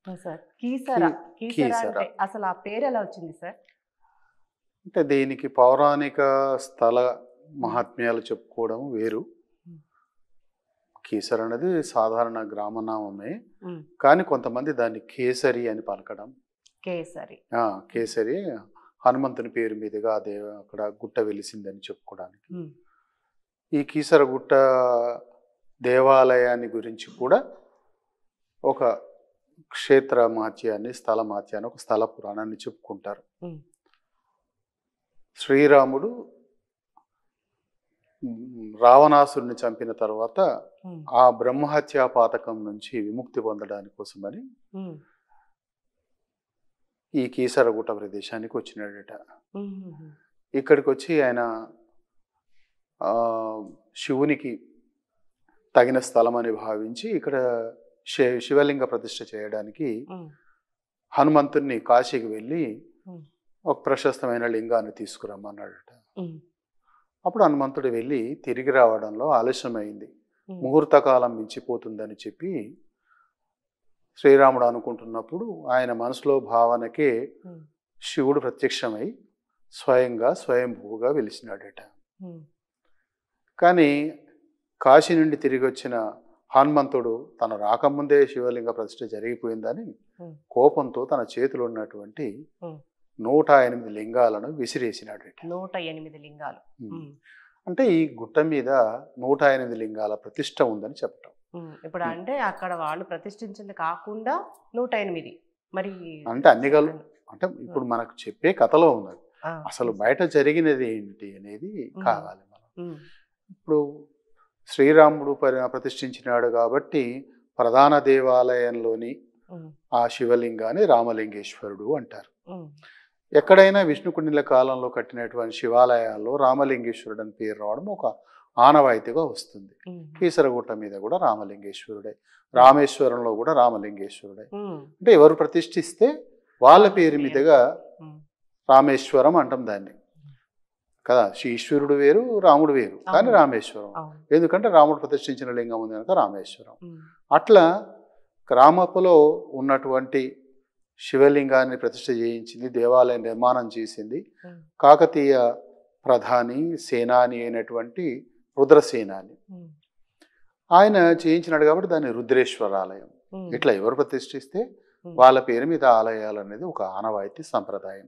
Sir. Key Keesara. Keesara Keesara. అంటే అసలు ఆ పేరెలా వచ్చింది సార్? అంటే దీనికి పౌరాణిక స్థల హ్మ్. మహాత్మ్యాలు చెప్పుకోవడం వేరు. హ్మ్. కీసర అనేది సాధారణ గ్రామనామమే. హ్మ్. కానీ కొంతమంది దాన్ని కేసరి అని పలకడం. కేసరి. హ్మ్. కేసరి హనుమంతుని పేరు మీదుగా అదే అక్కడ గుట్ట వెలిసిందని చెప్పుకోవడానికి. హ్మ్. ఈ కీసర గుట్ట దేవాలయాన్ని గురించి కూడా ఒక క్షేత్ర మహత్యాన్ని, స్థల మహత్యాన్ని, ఒక స్థల పురాణాన్ని చెప్పుకుంటారు. హ్మ్. శ్రీరాముడు రావణాసురుని చంపిన తర్వాత హ్మ్. ఆ బ్రహ్మహత్యా పాతకం నుంచి విముక్తి పొందడానికి కోసమని హ్మ్. ఈ కీసరగుట్ట ప్రదేశానికి వచ్చినాడట. హుహుహు. ఇక్కడికి వచ్చి ఆయన ఆ, శివునికి తగిన స్థలం అని భావించి ఇక్కడ శివలింగ ప్రతిష్ఠ చేయడానికి హ్మ్. హనుమంతుడిని కాశీకి వెళ్ళి హ్మ్. ఒక ప్రశస్తమైన లింగాన్ని తీసుకురమ్మన్నాడట. హ్మ్. అప్పుడు హనుమంతుడు వెళ్ళి తిరిగి రావడంలో ఆలస్యమైంది. హ్మ్. ముహూర్త కాలం మించిపోతుందని చెప్పి శ్రీరాముడు అనుకుంటున్నప్పుడు ఆయన మనసులో భావనకే హ్మ్. శివుడు ప్రత్యక్షమై స్వయంగా స్వయంభూగా వెలిసినాడట. హ్మ్. కానీ కాశీ నుండి తిరిగి వచ్చిన హనుమంతుడు తన రాకముందే శివలింగ ప్రతిష్ఠ జరిగిపోయిందని హ్మ్. కోపంతో తన చేతిలో ఉన్నటువంటి హ్మ్. 108 లింగాలను విసిరేసినాడట. 108 లింగాలు. ఉమ్. హ్మ్. అంటే ఈ గుట్ట మీద 108 లింగాల ప్రతిష్ఠ ఉందని చెప్పటం. హ్మ్. ఇప్పుడు ఉమ్. అంటే అక్కడ వాళ్ళు ప్రతిష్ఠించింది కాకుండా 108 మరి అంటే అన్ని గలు చెప్పండి. అంటే హ్మ్. ఇప్పుడు మనకు చెప్పే కథలో ఉన్నది. ఆ! అసలు హ్మ్. బయట జరిగినది ఏంటి అనేది హ్మ్. కావాలి మనం. హ్మ్. ఇప్పుడు శ్రీరాముడు ప్రతిష్ఠించినాడు కాబట్టి ప్రధాన దేవాలయంలోని హ్మ్. ఆ శివలింగాన్ని రామలింగేశ్వరుడు అంటారు. హ్మ్. ఎక్కడైనా విష్ణుకుండిల కాలంలో కట్టినటువంటి శివాలయాల్లో రామలింగేశ్వరుడు అని పేరు రావడం ఒక ఆనవాయితీగా వస్తుంది. హ్మ్. కీసరగుట్ట మీద కూడా రామలింగేశ్వరుడే, హ్మ్. రామేశ్వరంలో కూడా రామలింగేశ్వరుడే. హ్మ్. అంటే ఎవరు ప్రతిష్ఠిస్తే వాళ్ళ వాళ్ళ పేరు పేరు. మీదుగా హ్మ్. రామేశ్వరం అంటాం దాన్ని కదా. ఈశ్వరుడు వేరు, రాముడు వేరు, కానీ అవును. రామేశ్వరం. అవును. ఎందుకంటే రాముడు ప్రతిష్ఠించిన లింగం ఉంది కనుక రామేశ్వరం. హ్మ్. అట్లా గ్రామపులో ఉన్నటువంటి శివలింగాన్ని ప్రతిష్ఠ చేయించింది, దేవాలయం నిర్మాణం చేసింది హ్మ్. కాకతీయ ప్రధాని సేనాని అయినటువంటి రుద్రసేనాని. హ్మ్. ఆయన చేయించినాడు కాబట్టి దాన్ని రుద్రేశ్వరాలయం. హ్మ్. ఇట్లా ఎవరు ప్రతిష్ఠిస్తే హ్మ్. వాళ్ళ పేరు మీద ఆలయాలు అనేది ఒక ఆనవాయితీ సంప్రదాయం.